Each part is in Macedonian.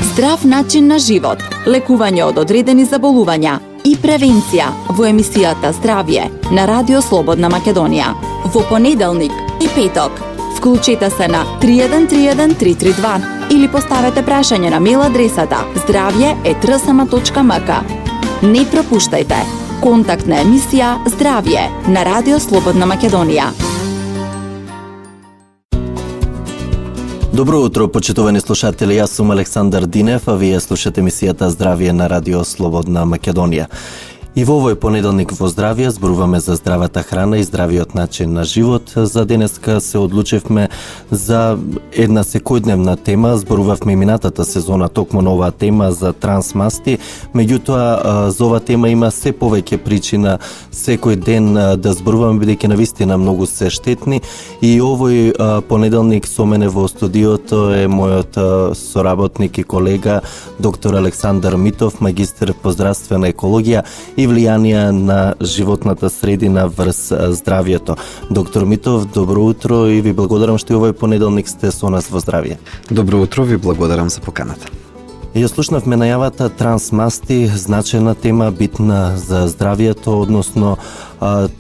Здрав начин на живот, лекување од одредени заболувања и превенција во емисијата Здравје на Радио Слободна Македонија. Во понеделник и петок. Вклучете се на 3131 332 или поставете прашање на мејл адресата zdravje@rsma.mk. Не пропуштајте. Контактна емисија Здравје на Радио Слободна Македонија. Добро утро, почитувани слушатели. Јас сум Александар Динев, а вие слушате емисијата Здравје на Радио Слободна Македонија. И во овој понеделник во Здравје зборуваме за здравата храна и здравиот начин на живот. За денеска се одлучивме за една секојдневна тема. Зборувавме минатата сезона токму на оваа тема за трансмасти. Меѓутоа, за оваа тема има се повеќе причина секој ден да зборуваме, бидејќи навистина многу се штетни. И овој понеделник со мене во студиото е мојот соработник и колега доктор Александар Митов, магистар по здравствена екологија и влијанија на животната средина врз здравјето. Доктор Митов, добро утро и ви благодарам што и овој понеделник сте со нас во Здравје. Добро утро, ви благодарам за поканата. Ја слушнавме најавата трансмасти, значајна тема, битна за здравјето, односно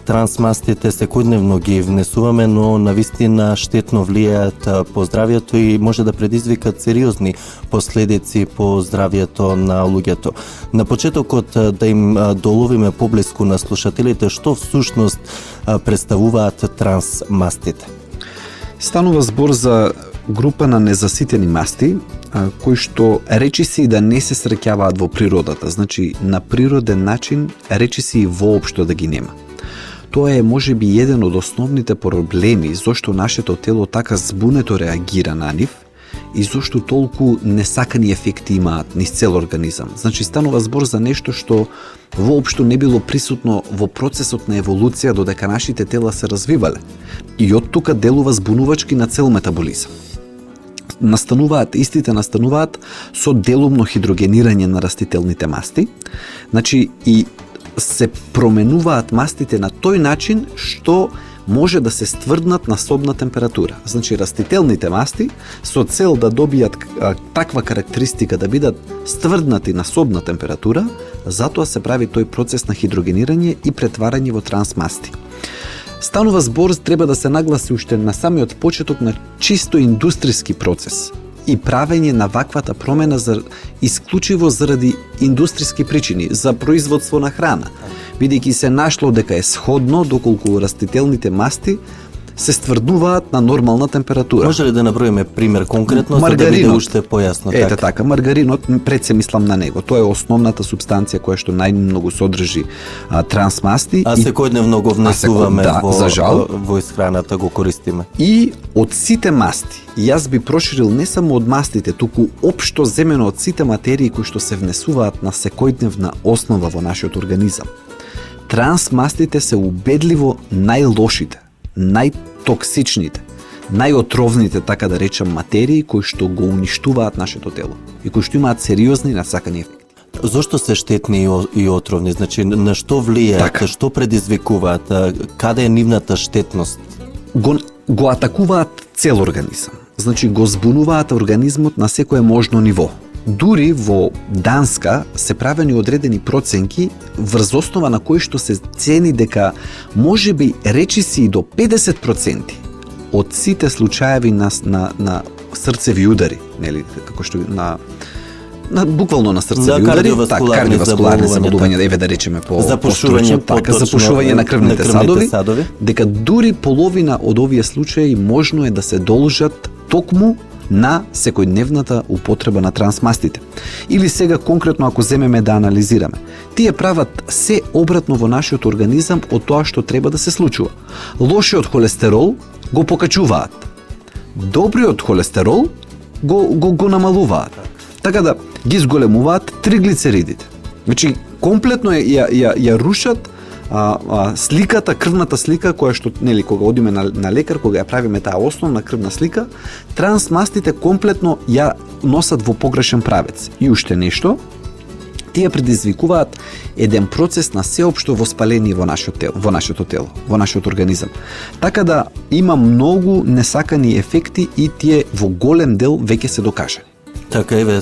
трансмастите секојдневно ги внесуваме, но навистина штетно влијаат по здравјето и може да предизвикат сериозни последици по здравјето на луѓето. На почетокот да им доловиме поблиску на слушателите што всушност представуваат трансмастите. Станува збор за група на незаситени масти, кои што речиси да не се среќаваат во природата, значи на природен начин речиси воопшто да ги нема. Тоа е можеби еден од основните проблеми зошто нашето тело така збунето реагира на нив и зошто толку несакани ефекти имаат низ цел организам. Значи станува збор за нешто што воопшто не било присутно во процесот на еволуција додека нашите тела се развивале. И од тука делува збунувачки на цел метаболизам. Истите настануваат со делумно хидрогенирање на растителните масти, значи и се променуваат мастите на тој начин што може да се стврднат на собна температура. Значи растителните масти со цел да добијат таква карактеристика да бидат стврднати на собна температура, затоа се прави тој процес на хидрогенирање и претварање во трансмасти. Станува збор, треба да се нагласи уште на самиот почеток на чисто индустријски процес и правење на ваквата промена исклучиво заради индустријски причини, за производство на храна, бидејќи се нашло дека е сходно доколку растителните масти се стврднуваат на нормална температура. Може ли да наброиме пример конкретно за да биде уште појасно? Ете така, маргаринот, пред се мислам на него. Тоа е основната субстанција која што најмногу содржи трансмасти. А секојдневно го внесуваме за жал, во исхраната го користиме. И од сите масти, јас би проширил не само од мастите, туку општо земено од сите материи кои што се внесуваат на секојдневна основа во нашиот организам. Трансмастите се убедливо најлошите, најтоксичните, најотровните, така да речам, материи кои што го уништуваат нашето тело и кои што имаат сериозни насакани ефекти. Зошто се штетни и отровни? Значи, на што влијаат, така, што предизвикуваат, каде е нивната штетност? Го атакуваат цел организам. Значи, го збунуваат организмот на секое можно ниво. Дури во Данска се правени одредени проценки врз основа на кои што се цени дека можеби речиси до 50% од сите случаеви на срцеви удари, нели, како што буквално на срцеви удари, кардиоваскуларни заболувања, еве да речеме запушување на крвните садови, дека дури половина од овие случаи можно е да се должат токму на секојдневната употреба на трансмастите. Или сега конкретно ако земеме да анализираме, тие прават се обратно во нашиот организам од тоа што треба да се случува. Лошиот холестерол го покачуваат. Добриот холестерол го намалуваат. Така да ги зголемуваат триглицеридите. Значи комплетно ја рушат сликата, крвната слика која што, нели, кога одиме на лекар, кога ја правиме таа основна крвна слика, трансмастите комплетно ја носат во погрешен правец. И уште нешто, тие предизвикуваат еден процес на сеопшто воспаление во нашето тело, во нашиот организам. Така да има многу несакани ефекти и тие во голем дел веќе се докажани. Така, еве,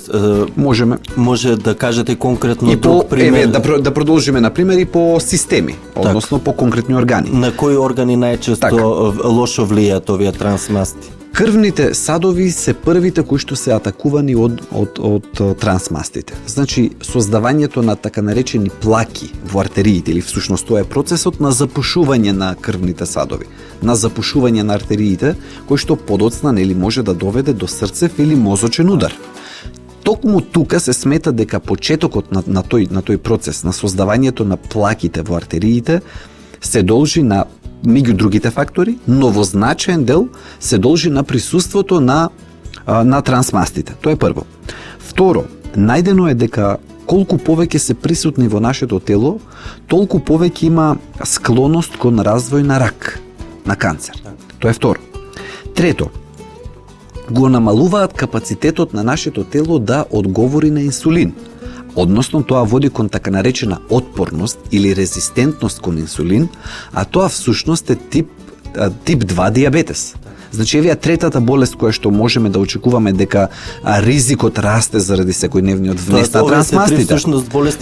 Можеме може да кажете конкретно и по друг пример? да продолжиме на пример и по системи, односно по конкретни органи. На кои органи најчесто лошо влијаат овие трансмасти? Крвните садови се првите кои што се атакувани од трансмастите. Значи, создавањето на така наречени плаки во артериите, или всушност тоа е процесот на запушување на крвните садови, на запушување на артериите, кој што подоцна нели може да доведе до срцев или мозочен удар. Токму тука се смета дека почетокот на тој процес на создавањето на плаките во артериите се должи на меѓу другите фактори, но во значаен дел се должи на присуството на трансмастите. Тоа е прво. Второ, најдено е дека колку повеќе се присутни во нашето тело, толку повеќе има склоност кон развој на рак, на канцер. Тоа е второ. Трето, го намалуваат капацитетот на нашето тело да одговори на инсулин. Односно, тоа води кон така наречена отпорност или резистентност кон инсулин, а тоа всушност е тип 2 диабетес. Значи, евија третата болест која што можеме да очекуваме дека ризикот расте заради секојдневниот внес на трансмастите.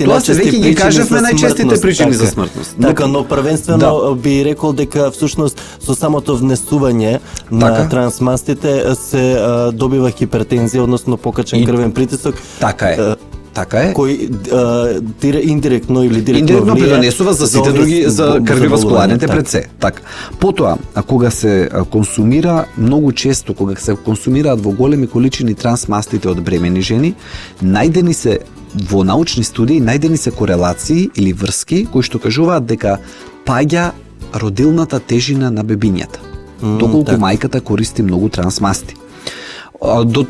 Тоа се веќе ги кажавме најчестите причини за смртност. Така, но првенствено би рекол дека всушност со самото внесување на трансмастите се добива хипертензија, односно покачен крвен притисок. Така е. Така е. Кој индиректно или директно придонесува за сите други, за кардиоваскуларните предсе. Така. Потоа, кога се консумира, многу често кога се консумираат во големи количини трансмастите од бремени жени, најдени се во научни студии, најдени се корелации или врски кои што кажуваат дека паѓа родилната тежина на бебињата. Доколку мајката користи многу трансмасти.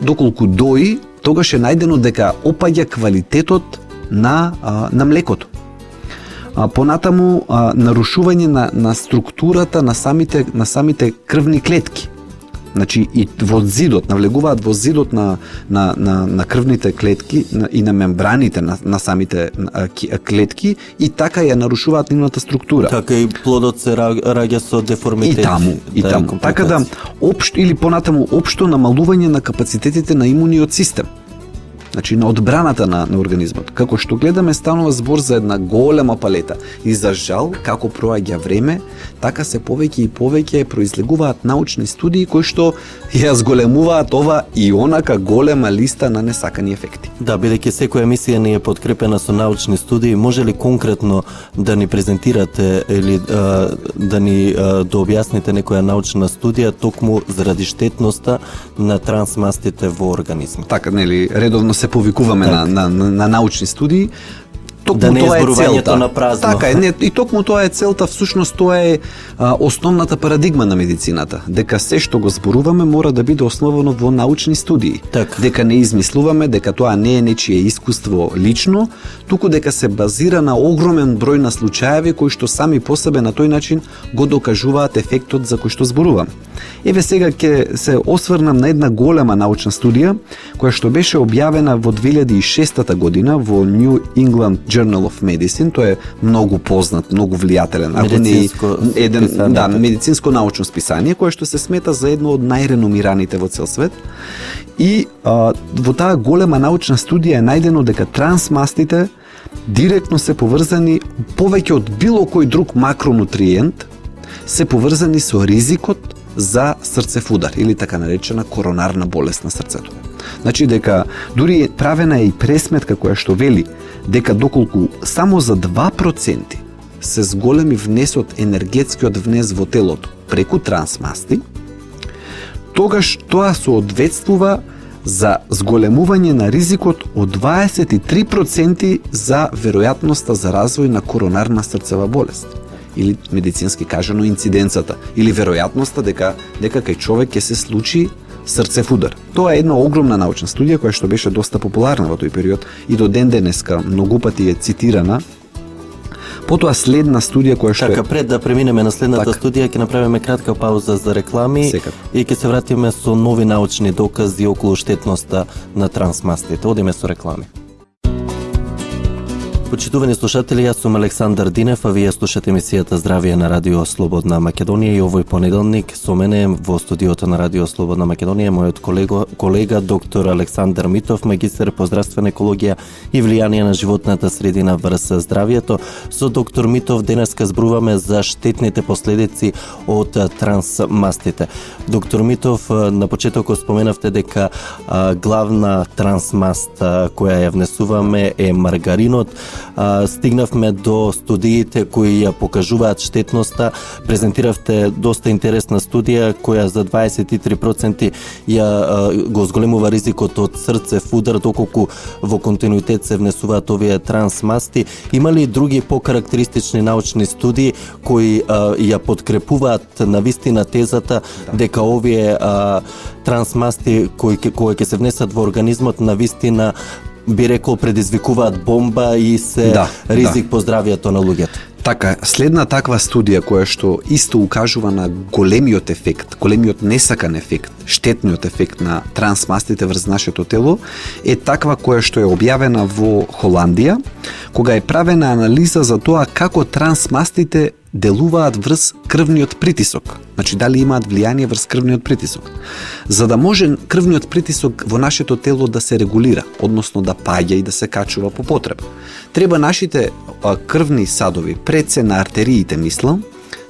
Доколку дои, тогаш е најдено дека опаѓа квалитетот на млекото. Понатаму нарушување на структурата на самите крвни клетки. Значи и во зидот, навлегуваат во зидот на крвните клетки и на мембраните на самите клетки и така ја нарушуваат нивната структура. Така и плодот се раѓа со деформитети. И таму. Така да општо или понатаму општо намалување на капацитетите на имуниот систем. Значи на одбраната на организмот. Како што гледаме, станува збор за една голема палета. И за жал, како проаѓа време, така се повеќе и повеќе произлегуваат научни студии кои што ја зголемуваат ова и онака голема листа на несакани ефекти. Да, бидејќи секоја емисија ни е подкрепена со научни студии, може ли конкретно да ни презентирате или да ни дообјасните некоја научна студија токму заради штетноста на трансмастите во организмот? Така, нели, редовно се повикуваме на научни студии. Токму да не тоа е зборувањето на празно. Така е, и токму тоа е целта, всушност тоа е основната парадигма на медицината, дека се што го зборуваме мора да биде основано во научни студии. Так. Дека не измислуваме, дека тоа не е нечие искуство лично, туку дека се базира на огромен број на случаеви кои што сами по себе на тој начин го докажуваат ефектот за кој што зборуваме. Еве сега ќе се осврнам на една голема научна студија која што беше објавена во 2006 година во New England Journal of Medicine. Тоа е многу познат, многу влијателен, ако не медицинско научно списание кое што се смета за едно од најреномираните во цел свет. И во таа голема научна студија е најдено дека трансмастите директно се поврзани повеќе од било кој друг макронутриент се поврзани со ризикот за срцев удар или така наречена коронарна болест на срцето. Значи дека дури правена е и пресметка која што вели дека доколку само за 2% се зголеми внесот, енергетскиот внес во телото преку трансмасти, тогаш тоа соодветствува за зголемување на ризикот од 23% за веројатноста за развој на коронарна срцева болест. Или медицински кажано инциденцата, или веројатноста дека кај човек ќе се случи срцев удар. Тоа е една огромна научна студија која што беше доста популарна во тој период и до ден денеска многу пати е цитирана. Потоа следна студија која што Така, пред да преминеме на следната студија, ќе направиме кратка пауза за реклами и ќе се вратиме со нови научни докази околу штетноста на трансмастите. Одиме со реклами. Почитувани слушатели, јас сум Александар Динев, а вие слушате емисијата Здравје на Радио Слободна Македонија и овој понеделник со мене во студиото на Радио Слободна Македонија мојот колега доктор Александар Митов, магистер по здравствена екологија и влијание на животната средина врз здравјето. Со доктор Митов денеска зборуваме за штетните последици од трансмастите. Доктор Митов, на почетокот споменавте дека главна трансмаст која ја внесуваме е маргаринот. Стигнавме до студиите кои ја покажуваат штетноста. Презентиравте доста интересна студија која за 23% ја го зголемува ризикот од срцев удар доколку во континуитет се внесуваат овие трансмасти. Има ли други покарактеристични научни студии кои ја подкрепуваат навистина тезата дека овие трансмасти кои ќе се внесат во организмот навистина би рекол предизвикуваат бомба и се ризик по здравјето на луѓето? Така, следна таква студија која што исто укажува на големиот ефект, големиот несакан ефект, штетниот ефект на трансмастите врз нашето тело, е таква која што е објавена во Холандија, кога е правена анализа за тоа како трансмастите делуваат врз крвниот притисок. Значи, дали имаат влијание врз крвниот притисок. За да може крвниот притисок во нашето тело да се регулира, односно да паѓа и да се качува по потреба, треба нашите крвни садови, пред се на артериите, мислам,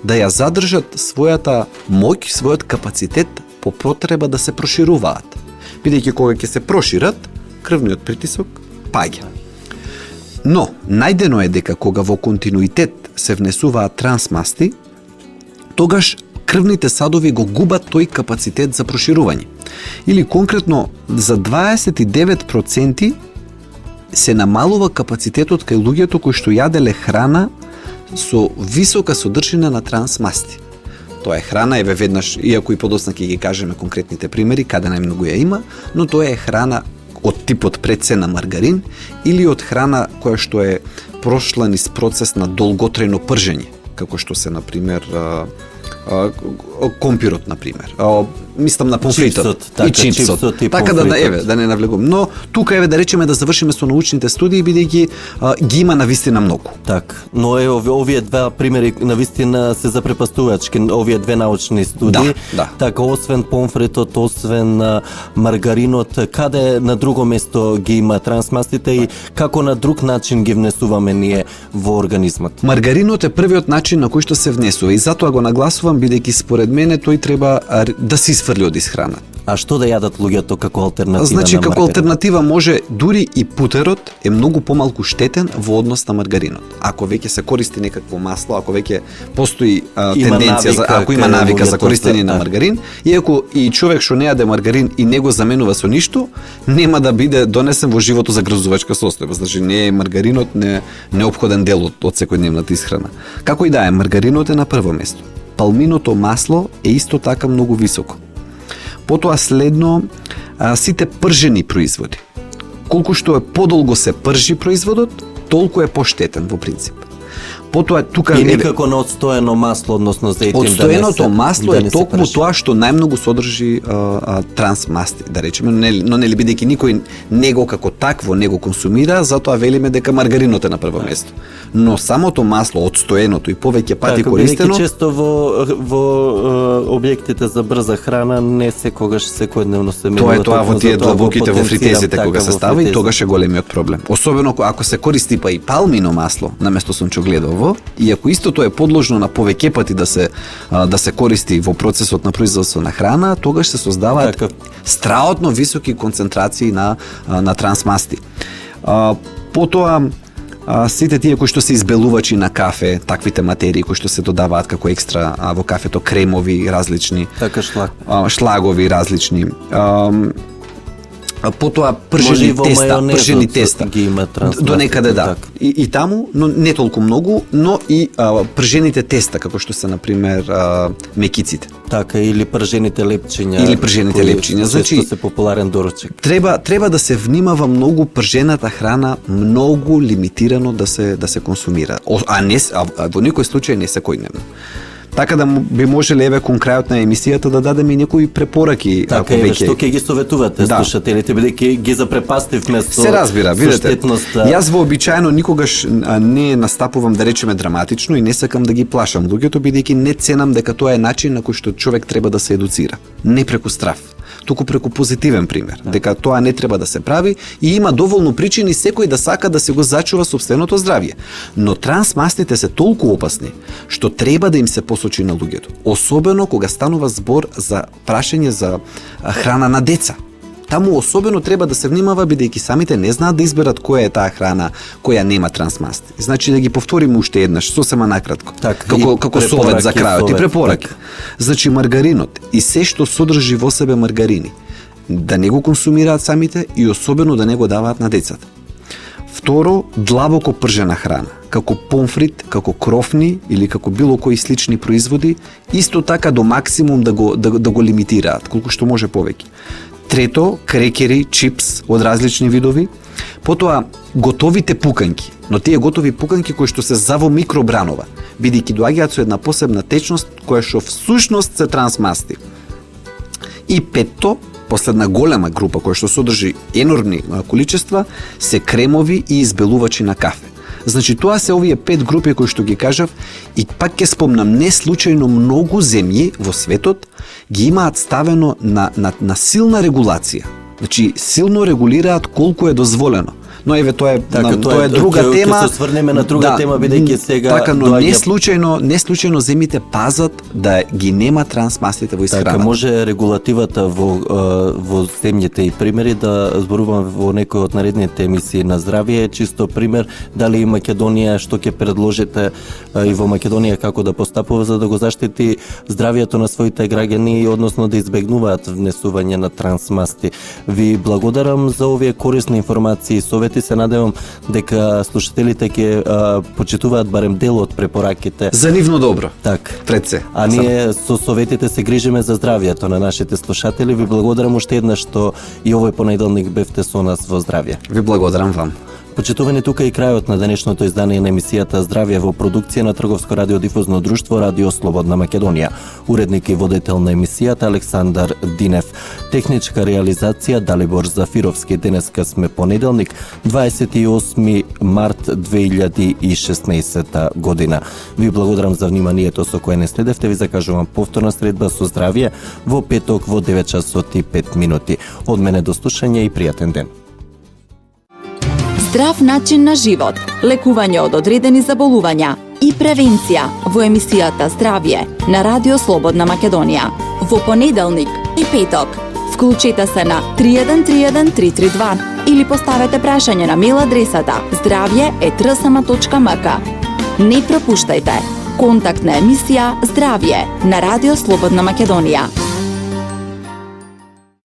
да ја задржат својата моќ, својот капацитет по потреба да се прошируваат. Бидејќи кога ќе се прошират, крвниот притисок паѓа. Но, најдено е дека кога во континуитет се внесуваат трансмасти, тогаш крвните садови го губат тој капацитет за проширување. Или конкретно за 29% се намалува капацитетот кај луѓето кои што јаделе храна со висока содржина на трансмасти. Тоа е храна, еве веднаш, иако и подоцна ќе ги кажеме конкретните примери, каде најмногу ја има, но тоа е храна од типот пред се на маргарин или од храна која што е прошла низ процес на долготрајно пржење, како што се, например, компирот, например. Мислам на помфритот и чипсот. Така да не навлегувам. Но тука да речеме да завршиме со научните студии, бидејќи ги има навистина многу. Так, но овие два примери навистина се запрепастувачки, овие две научни студии. Да. Така, освен помфритот, освен маргаринот, каде на друго место ги има трансмастите и како на друг начин ги внесуваме ние во организмот? Маргаринот е првиот начин на кој што се внесува и затоа го нагласувам, бидејќи според мене тој треба да се изфрли од исхрана. А што да јадат луѓето како алтернатива? Значи, на како алтернатива може дури и путерот е многу помалку штетен во однос на маргаринот. Ако веќе се користи некакво масло, ако веќе постои тенденција ако има навика за користење на маргарин, иако и човек што не јаде маргарин и не го заменува со ништо, нема да биде донесен во живото за грзувачка состојба. Значи, не е маргаринот неопходен дел од секојдневната исхрана. Како и да е, маргаринот е на прво место. Палминото масло е исто така многу високо. Потоа следно сите пржени производи. Колку што е подолго се пржи производот, толку е поштетен во принцип. Потоа тука и никако на одстоено масло, односно зејтин. Одстоеното масло е токму тоа што најмногу содржи трансмасти, да речеме, но нели бидејќи никој него како такво не го консумира, затоа велиме дека маргаринот е на прво место. Но самото масло, одстоеното и повеќе пати користено, често во објектите за брза храна не секогаш секојдневно се менува. Тоа во тие длабоките во фритезите кога се става и тогаш е големиот проблем. Особено ако се користи па и палмино масло наместо сончогледово, и ако истото е подложно на повеќе пати да се користи во процесот на производство на храна, тогаш се создаваат страотно високи концентрации на трансмасти. Потоа сите тие кои што се избелувачи на кафе, таквите материи кои што се додаваат како екстра во кафето, кремови различни, така шлагови различни. Потоа пржени теста ги има трансмасти. До некаде да. И таму, но не толку многу, но и пржените теста, како што се, например, мекиците. Така, или пржените лепчиња. Значи, се популарен доручек. Треба да се внимава многу пржената храна, многу лимитирано да се консумира. А во некој случај не секојдневно. Така да би можеле еве кон крајот на емисијата да дадеме и некои препораки, Така е, што ќе ги советувате слушателите, бидејќи ги запрепастивме со се разбира, видете. штетноста. Јас вообичаено никогаш не настапувам да речеме драматично и не сакам да ги плашам луѓето, бидејќи не ценам дека тоа е начин на кој што човек треба да се едуцира, не преку страв, туку преку позитивен пример, дека тоа не треба да се прави и има доволно причини секој да сака да се го зачува сопственото здравје. Но трансмастите се толку опасни што треба да им се посочи на луѓето, особено кога станува збор за прашање за храна на деца. Таму особено треба да се внимава, бидејќи самите не знаат да изберат која е таа храна која нема трансмасти. Значи да ги повториме уште еднаш, сосема накратко. Како совет за крајот и препораки. Значи маргаринот и се што содржи во себе маргарини, да не го консумираат самите и особено да не го даваат на децата. Второ, длабоко пржена храна, како помфрит, како крофни или како било кои слични производи, исто така до максимум да го лимитираат, колку што може повеќе. Трето, крекери, чипс од различни видови. Потоа, готовите пуканки, но тие готови пуканки кои што се заво микробранова, бидејќи доаѓаат со една посебна течност која што всушност се трансмасти. И петто, последна голема група која што содржи енормни количества, се кремови и избелувачи на кафе. Значи тоа се овие 5 групи кои што ги кажав и пак ќе спомнам, не случајно многу земји во светот ги имаат ставено на силна регулација. Значи силно регулираат колку е дозволено. Но еве тоа е друга тема. Ќе се сврнеме на друга тема, бидејќи сега така, но не случајно земите пазат да ги нема трансмастите во исхраната. Така може регулативата во земјите и примери да зборуваме во некој од наредните емисии на здравје, чисто пример дали и Македонија што ќе предложите и во Македонија како да постапува за да го заштити здравјето на своите граѓани, односно да избегнуваат внесување на трансмасти. Ви благодарам за овие корисни информации и совети. Се надевам дека слушателите ќе почитуваат барем дел од препораките. За нивно добро. Так. Пред се. А ние со советите се грижиме за здравјето на нашите слушатели. Ви благодарам уште еднаш што и овој понеделник бевте со нас во здравје. Ви благодарам вам. Почитувани, тука и крајот на денешното издание на емисијата Здравје во продукција на Трговско радиодифузно друштво Радио Слободна Македонија. Уредник и водител на емисијата Александар Динев. Техничка реализација Далибор Зафировски. Денеска сме понеделник, 28 март 2016 година. Ви благодарам за вниманието со кое не следевте. Ви закажувам повторна средба со здравје во петок во 9 часот и 5 минути. Од мене до слушање и пријатен ден. Здрав начин на живот, лекување од одредени заболувања и превенција во емисијата Здравје на Радио Слободна Македонија. Во понеделник и петок. Вклучете се на 3131 332 или поставете прашање на мејл адресата zdravje@rsama.mk. Не пропуштајте контактна емисија Здравје на Радио Слободна Македонија.